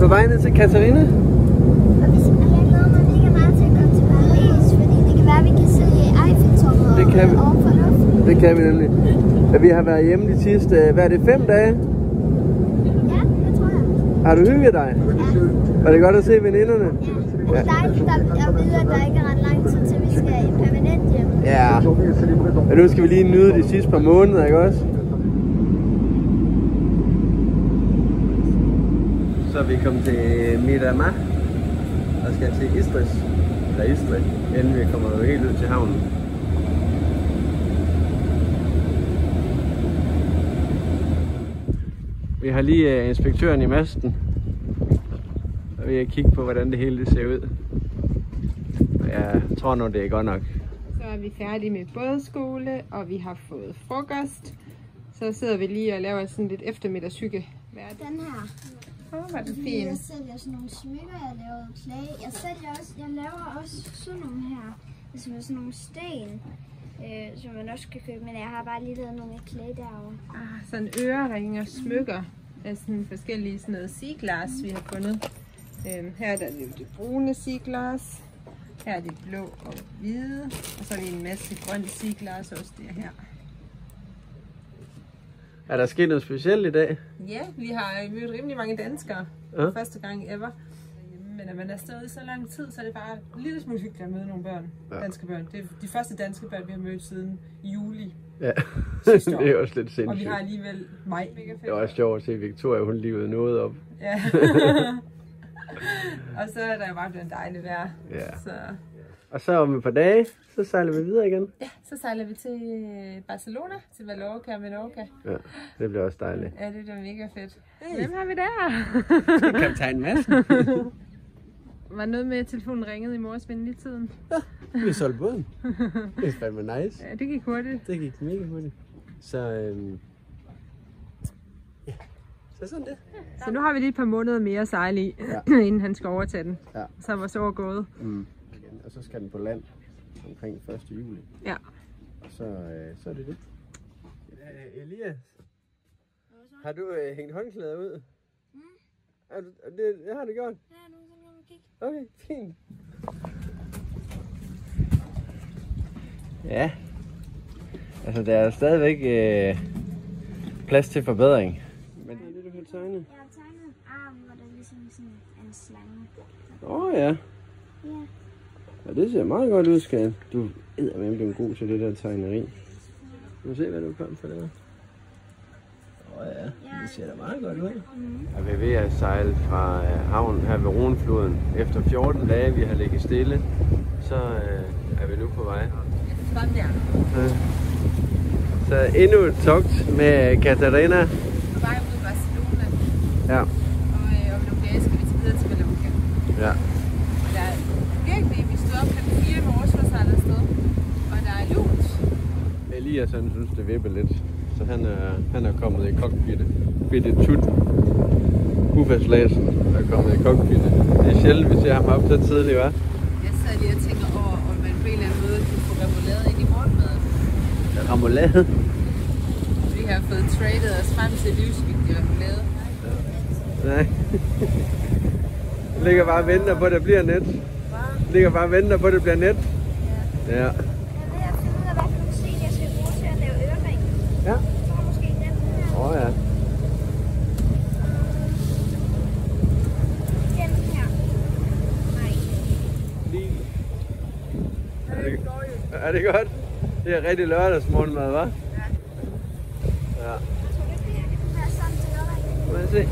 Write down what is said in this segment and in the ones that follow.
på vej ned til Katarina. Og jeg glæder mig mega meget til at komme til Paris, fordi det kan være, at vi kan se Eiffeltårnet over for luften. Det kan vi nemlig. Vi har været hjemme de sidste, hvad er det, 5 dage? Ja, det tror jeg. Har du hygget dig? Ja. Var det godt at se veninderne? Ja. Det er dejligt at vide, at der ikke er ret lang tid til, vi skal permanent hjem. Ja. Men nu skal vi lige nyde de sidste par måneder, ikke også? Så er vi kommet til Miramar og skal til Istris, inden vi kommer helt ud til havnen. Vi har lige inspektøren i masten, og vi har kigget på, hvordan det hele ser ud. Og jeg tror nu, det er godt nok. Så er vi færdige med bådskole, og vi har fået frokost. Så sidder vi lige og laver sådan lidt eftermiddagshygge. Den her. Var det fint. Jeg sælger sådan nogle smykker, jeg laver klæde. Jeg laver også sådan nogle her, som er sådan nogle sten, som man også kan købe, men jeg har bare lige lavet nogle klæde derovre. Sådan øreringe og smykker af sådan forskellige sådan noget seaglas, vi har fundet. Her er der det brune seaglas, her er det blå og hvide, og så er det en masse grønne seaglas også det her. Er der sket noget specielt i dag? Ja, vi har mødt rimelig mange danskere. Ja. Første gang ever. Men når man er afsted i så lang tid, så er det bare en lille smule hyggeligt at møde nogle børn. Ja. Danske børn. Det er de første danske børn, vi har mødt siden juli. Ja, det er også lidt sindssygt. Og vi har alligevel maj. Det var også sjovt at se Victoria, hun livede noget op. Ja. Og så er der jo bare blevet dejligt vejr. Ja. Så... Og så om et par dage, så sejler vi videre igen. Ja, så sejler vi til Barcelona, til Mallorca og Menorca. Ja, det bliver også dejligt. Ja, det bliver mega fedt. Hey. Hvem har vi der? Det kan tage en masse. Var noget med, at telefonen ringede i morges venlige tiden? Ja, vi solgte båden. Det er fandme nice. Ja, det gik hurtigt. Det gik mega hurtigt. Så ja, så sådan det. Så nu har vi lige et par måneder mere at sejle i, inden han skal overtage den. Ja. Så er vores år gået. Og så skal den på land omkring 1. juli. Ja. Og så er det det. Elias, har du hængt håndklæder ud? Det har du gjort? Ja, nu kan jeg kigge. Okay, fint. Ja, altså der er stadigvæk plads til forbedring. Men det er det, du kan tegne? Jeg har tegnet en arm, hvor der er ligesom sådan en slange. Ja. Ja. Ja, det ser meget godt ud, skal du eddermame blive god til det der tegneri. Du må se, hvad du kom for det. Ja, det ser da meget godt ud. Jeg er ved at sejle fra havnen her ved Rhônefloden. Efter 14 dage, vi har ligget stille, så er vi nu på vej. Så endnu et togt med Katarina. På vej mod Barcelona. Ja. Og om nogle dage skal vi videre til Mallorca. Ja. Og der er virkelig, vi stod op kl. 4 i morges for at sejle afsted. Og der er lunt. Elias, han synes, det vipper lidt. Så han er kommet i cockpittet. Bitte tut. Buffaslasen er kommet i cockpittet. Det er sjældent, vi ser ham op så tidligt, hva'? Jeg sad lige og tænker over, om man på en eller anden måde kunne få remoulade ind i morgenmaden. Remoulade? Vi har fået tradet os frem til livsvigtig remoulade. Nej. Ligger bare og venter på, at det bliver net. Ligger bare og venter på, at det bliver net. Ja. Ja. Ja. Er det godt? Det er rigtig lørdagsmorgenmad, hva'? Ja. Ja. Må jeg se?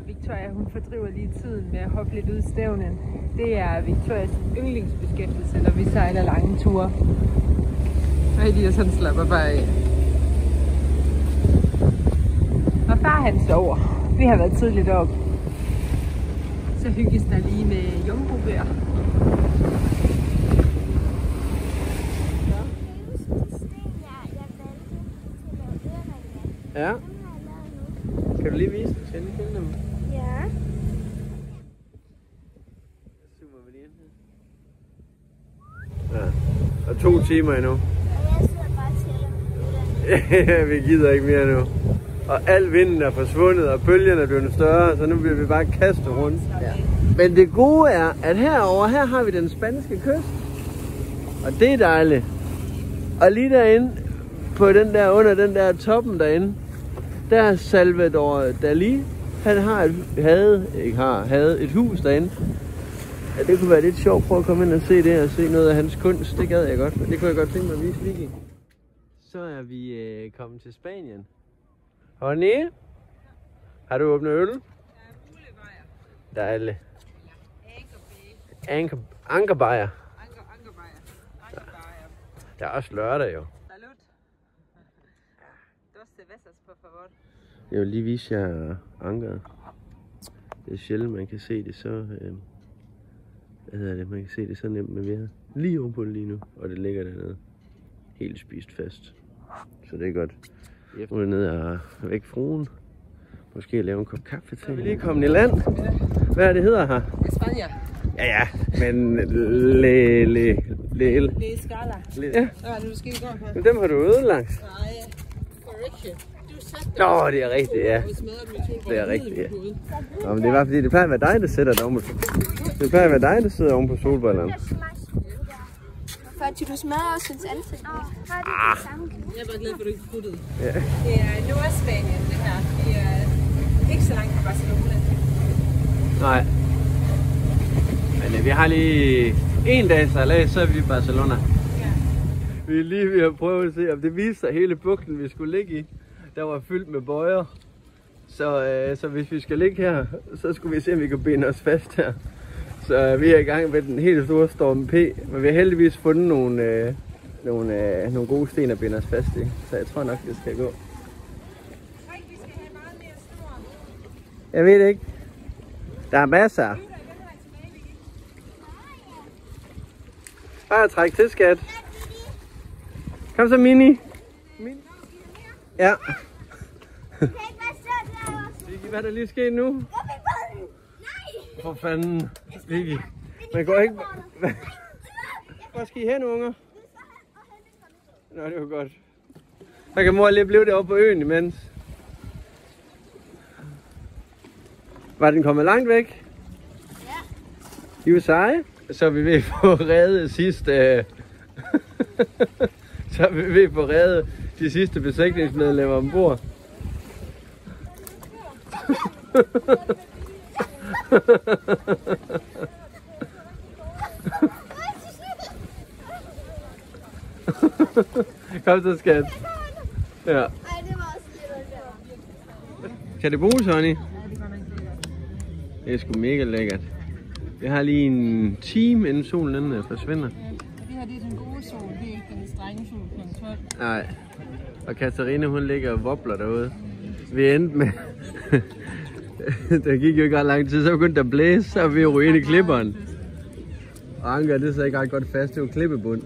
Victoria, hun fordriver lige tiden med at hoppe lidt ud i stævnen. Det er Victorias yndlingsbeskæftigelse, når vi sejler lange ture. Og Elias han slapper bare af. Og far han sover. Vi har været tidligt op. Så hygges der lige med jomfrubær. Ja. Kan du lige vise dem? Skal jeg lige finde dem? Ja. Super, hvad de er. Ja. Og 2 timer endnu. Og jeg sidder bare til Vi gider ikke mere nu. Og al vinden er forsvundet, og bølgerne er blevet større, så nu bliver vi bare kastet rundt. Ja. Men det gode er, at herovre, her har vi den spanske kyst. Og det er dejligt. Og lige derinde, på den der, under den der toppen derinde, der er Salvador Dalí. Han havde et hus derinde. Ja, det kunne være lidt sjovt at prøve at komme ind og se det, og se noget af hans kunst. Det gad jeg godt, men det kunne jeg godt tænke mig at vise Vicky. Så er vi kommet til Spanien. Honey, har du åbnet øl? Dejligt. Ankerbajer. Der er også lørdag jo. Jeg vil lige vise jer ankeret. Det er sjældent man kan se det så man kan se det så nemt, men vi er lige ovenpå det lige nu, og det ligger dernede helt spist fast. Så det er godt. Nu er jeg nede og væk fruen. Måske lave en kop kaffe til. Vi er lige kommet i land. Hvad er det hedder her? España. Ja, men Le Scala. Ja. Men dem har du ødelagt. Nej, correction. Nå, det er rigtigt, ja. Det er rigtigt, ja. Nå, men det er bare fordi, det plejer at være dig, der sætter dig oven på. Det plejer at være dig, der sidder oven på solbrillerne. Fordi du smadrer også hans ansigt. Jeg er bare glad for, at du ikke puttede. Ja. Det er Nordspanien, det her. Det er ikke så langt fra Barcelona. Nej. Men vi har lige en dag sejlads, så er vi i Barcelona. Ja. Vi er lige ved at prøve at se, om det viser sig hele bugten, vi skulle ligge i. Der var fyldt med bøjer. Så hvis vi skal ligge her, så skulle vi se, om vi kan binde os fast her. Så vi er i gang med den helt store storm P. Men vi har heldigvis fundet nogle gode sten at binde os fast i. Så jeg tror nok, det skal gå. Jeg ved det ikke. Der er masser. Bare træk til, skat. Kom så, Mini. Ja. Vicky, hvad er der lige sket nu? Nej! For fanden, Vicky. Man går ikke... Hvor skal I hen, unger? Nå, det var godt. Så kan mor lige blive deroppe på øen imens. Var den kommet langt væk? Ja. I var seje? Så er vi ved at få reddet sidste... Så er vi ved at få reddet de sidste besætningsmedlemmer ombord. Kom så, skat. Ja. Kan det bruges, Honey? Det er sgu mega lækkert. Vi har lige en time, inden solen forsvinder. Det her det er den gode sol, det er ikke den strenge sol kl. 12. Nej. Og Katarina, hun ligger og wobbler derude. Vi endte med... Der gik jo ikke ret lang tid, så begyndte der at blæse, så vi ryge ind i klipperen. Og anker, det sad ikke ret godt fast, det var klippebund.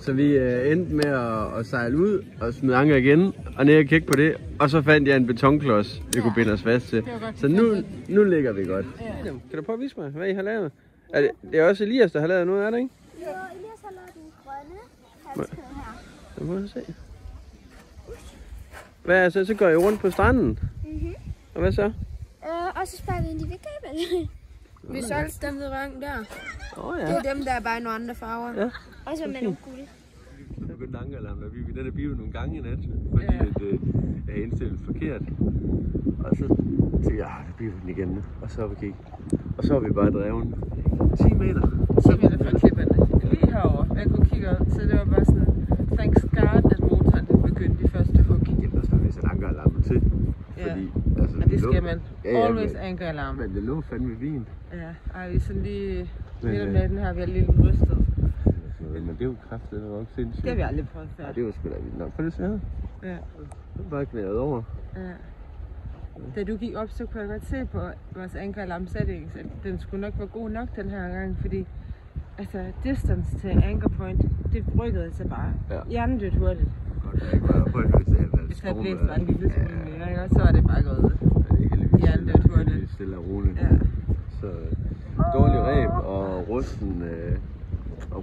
Så vi endte med at sejle ud og smide anker igen, og ned og kigge på det. Og så fandt jeg en betonklods, vi kunne binde os fast til. Så nu ligger vi godt. Ja. Kan du prøve at vise mig, hvad I har lavet? Det er også Elias, der har lavet noget, er det ikke? Jo, Elias har lavet den grønne halskæde her. Det må jeg se. Hvad er så går I rundt på stranden? Og hvad så? Og så sparer vi ind i vægkabel. Vi solgte dem ved røng der. Ja. Det er dem, der er bare i nogle andre farver. Ja. Og så med nogle guld. Jeg begyndte ankerlarmen, og vi den er bivet nogle gange i nat, fordi jeg er indstillet forkert. Og så tænkte jeg, det biver den igen, og så vi kigge. Og så var vi bare dreven 10 meter. 10 meter fra klipperne. Lige herovre, jeg kunne kigge op, så det var bare sådan, thanks God, at motoren den begyndte de første hug. Jamen, der skal vi sætte ankerlarmen til. Fordi, altså, og det skal man. Always ankerlarm. Men det lå fandme vin. Ja, ej, vi er sådan lige midt om natten her, vi er lidt rystet. Men det er jo kraftigt, det var også sindssygt. Det har vi aldrig prøvet før. Ja, det var sgu da vildt nok. Prøv det svære. Ja. Det var bare knæret over. Ja. Da du gik op, så kunne jeg godt se på vores anchor-alarm settings, at den skulle nok være god nok den her gang, fordi altså distance til anchor point, det rykkede sig bare hjernedødt hurtigt. Godt, jeg ikke var på en hvis jeg blæste bare en lille smule mere, og så var det bare gået hjernedødt hurtigt. Stille og roligt. Ja. Så dårlig ræb og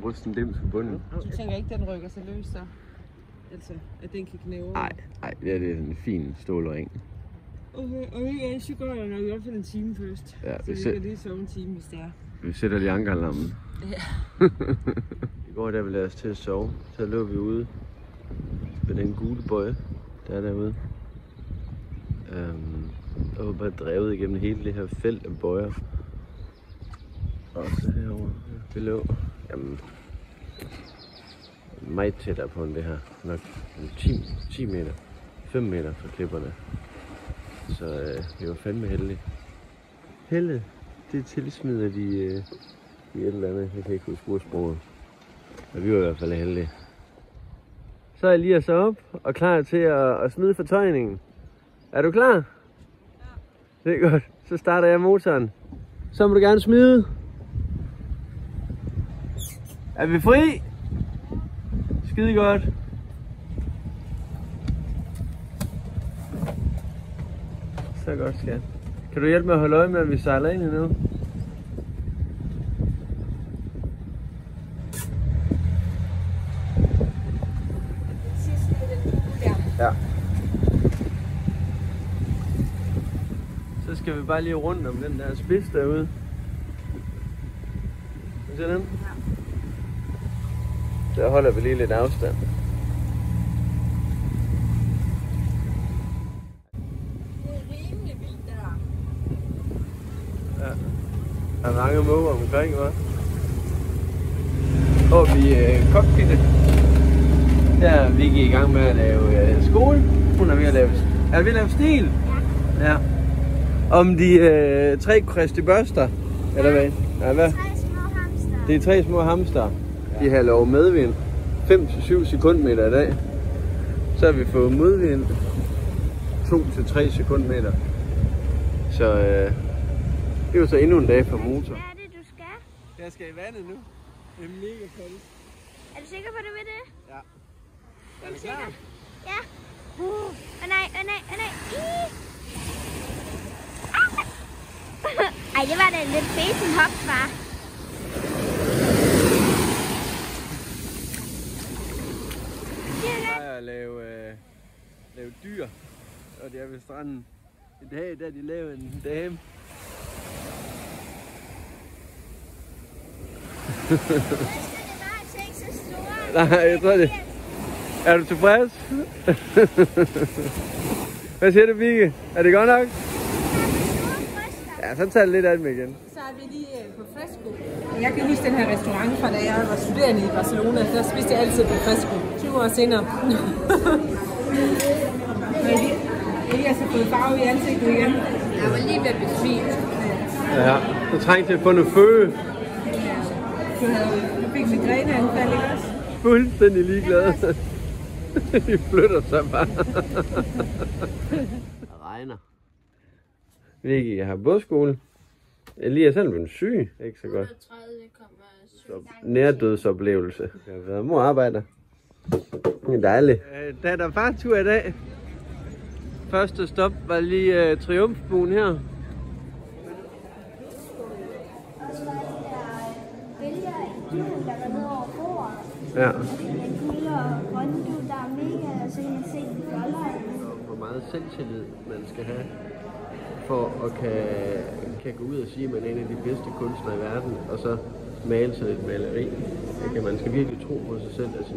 rusten dims på bunden. Du tænker ikke, den rykker sig løs så? Altså, at den kan knæve. Nej, det er sådan en fin stålring. Okay, og ikke så går jeg nok op for en time først. Ja, så vi kan lige sove en time, hvis det er. Vi sætter lige ankerlammen. Ja. I går, da vi lavede os til at sove, så lå vi ude ved den gule bøje, der er derude. Og var bare drevet igennem hele det her felt af bøjer. Og så herovre, vi lå, jamen, meget tættere på end det her. Nok 10 meter, 5 meter fra klipperne. Så vi var fandme heldige. Heldet, det tilsmider de i et eller andet, jeg kan ikke huske ordsproget. Men vi var i hvert fald heldige. Så er Elias op og klar til at smide fortøjningen. Er du klar? Ja. Det er godt. Så starter jeg motoren. Så må du gerne smide. Er vi fri? Skide godt. Så godt, skat. Kan du hjælpe med at holde øje med, at vi sejler ind endnu? Ja. Så skal vi bare lige rundt om den der spids derude. Kan du se den? Ja. Der holder vi lige lidt afstand. Det er rimelig vildt der. Ja. Der er mange måger omkring, hva'? Og vi cockpittet. Der er Vicky i gang med at lave skole. Hun er ved at lave stil. Ja. Om de 3 Kristi børster. Eller hvad? Ja, hvad? 3 små hamster. Det er 3 små hamster. De har lov medvind. 5-7 sekundmeter i dag. Så har vi fået modvind. 2-3 sekundmeter. Så det er jo så endnu en dag for motor. Hvad er det, du skal? Jeg skal i vandet nu. Det er mega koldt. Er du sikker på, at du vil det? Ja. Er du klar? Ja. Nej. Ej, det var da en lidt fesen hop, far. Jeg plejer at lave dyr, og det er ved stranden. I dag der de lavet en dame. Nej, jeg tror det. Er du tilfreds? Hvad siger du, Vicky? Er det godt nok? Ja, så tager det lidt af dem igen. Så er vi lige på Fresco. Jeg kan huske den her restaurant fra da jeg var studerende i Barcelona. Der spiste jeg altid på Fresco. 20 år senere. Elias har fået farve i ansigtet igen. Jeg var lige ved at blive svimt. Ja, du trængte til at få noget føde. Du fik migræneanfald, ikke også? Fuldstændig ligeglade. De flytter sig bare. Det regner. Vicky, jeg har bådskole. Elias er blevet syg. Ikke så godt. Så nærdødsoplevelse. Jeg har været mor arbejder. Det er dejligt. Der er der fartur i dag. Første stop var lige Triumfbuen her. Og så var det der billeder af en dun, der var nede over bordet. Ja. Den gule og grønne dun, der er mega, så kan man se de folder. Hvor meget selvtillid man skal have for at kan gå ud og sige, at man er en af de bedste kunstnere i verden, og så male sådan et maleri. Man skal virkelig tro på sig selv, altså,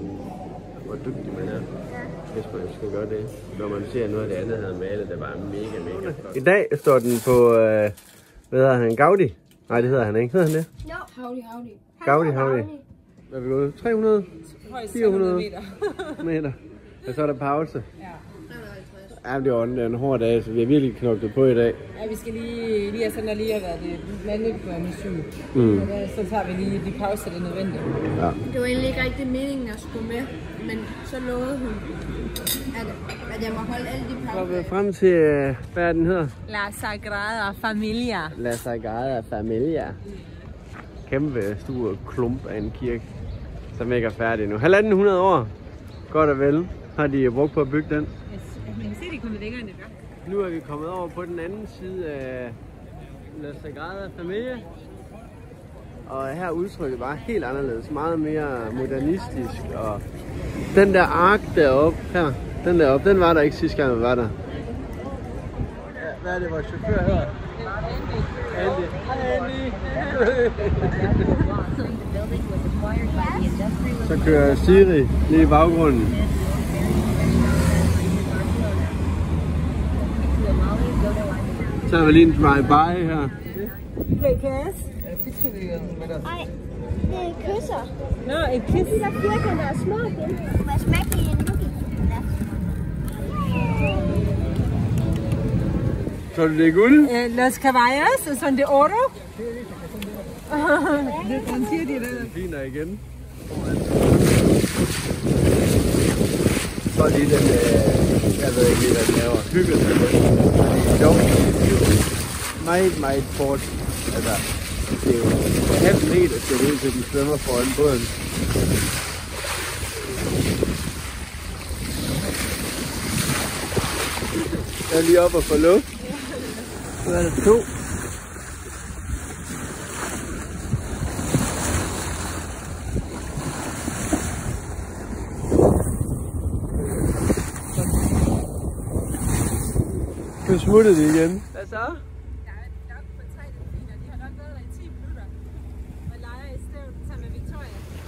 hvor dygtig man er, hvis man skal gøre det. Når man ser noget af det andet, havde malet, der var mega flot. I dag står den på, hvad hedder han, Gaudi? Nej, det hedder han ikke. Hedder han det? Jo. Gaudi. Hvad er vi gået? 300? 400 meter. Og så er der pause. Ja. Ja, det var en hård dag, så vi har virkelig knoklet på i dag. Ja, vi skal lige have været det mandegørende syg. Så tager vi lige de pauser, det er nødvendigt. Ja. Det var egentlig ikke rigtig meningen at skulle med, men så lovede hun, at jeg må holde alle de pauser. Så er vi frem til, hvad den hedder? La Sagrada Familia. La Sagrada Familia. Kæmpe stor klump af en kirke, som ikke er færdig nu. 1.500 år, godt og vel, har de brugt på at bygge den. Man kan se, de er kommet længere end det gør. Nu er vi kommet over på den anden side af La Sagrada Familia. Og her er udtrykket bare helt anderledes, meget mere modernistisk. Og den der ark deroppe, her, den deroppe, den var der ikke sidste gang vi var der. Ja, hvad er det, vores chauffør hedder? Andy. Så kører Siri lige i baggrunden. Så har vi lige en drive-by her. KKS? Nej, det er kysser. Nå, en kys. De der firkanter er små igen. Må jeg smage det i en nuki? Ja. Så det er guld? Los caballos, son de oro. Han siger de der. Finer igen. Så lige den, jeg ved ikke lige hvad den laver, hygget sig lidt. Det er sjovt, det er jo meget fort. Altså, det er jo halv meter skal det ud til, de svømmer foran båden. Jeg er lige oppe og få luft. Så er der 2. Nu smuttede de igen. Hvad så?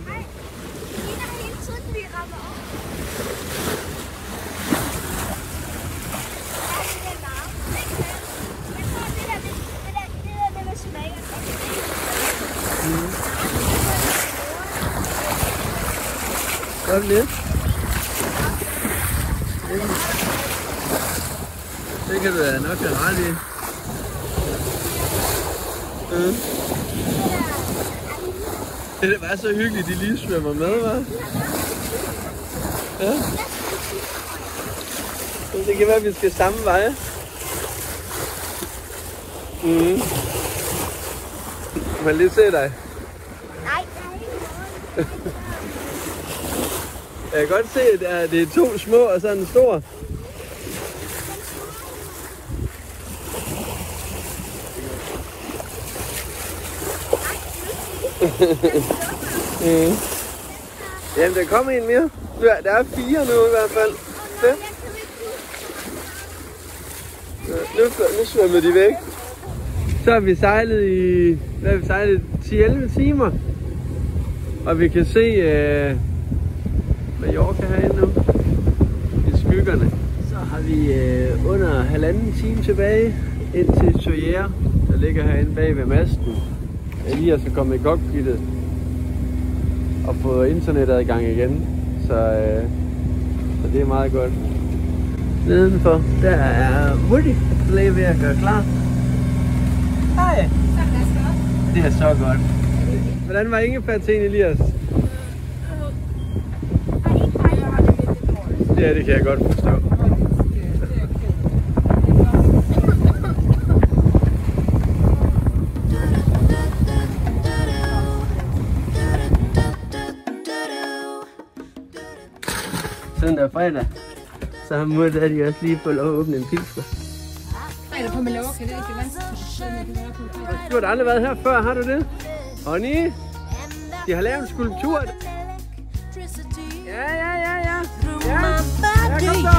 Nej, det ligner hele tiden, vi rammer op. Ja, det er varmt. Jeg tror, det der med smager. Godt lidt. Det kan du da nok have ret i. Det er bare så hyggeligt, de lige svømmer med, hva'? Ja. Så det kan være, at vi skal samme vej. Må jeg lige se dig? Nej, jeg er ikke noget. Jeg kan godt se, at det er 2 små og så en stor. Jamen, der kommer en mere. Der er 4 nu i hvert fald. 5. Nu svømmer de væk. Så har vi sejlet i 10-11 timer. Og vi kan se Mallorca herinde nu. I skyggerne. Så har vi under 1,5 time tilbage ind til Soller, der ligger herinde bag ved masten. Jeg lige er så kommet i cockpittet og fået internetadgang igen, så det er meget godt. Nedenfor, der er Woody, der er ved at gøre klar. Hej! Det er så godt. Hvordan var ingefærteen, Elias? Ja, det kan jeg godt forstå. Søndag og fredag, så må de også lige få lov at åbne en pilsner. Fredag på Mallorca, det er ikke vanskeligt. Du har aldrig været her før, har du det? Honey, de har lavet en skulptur. Ja. Ja, kom så!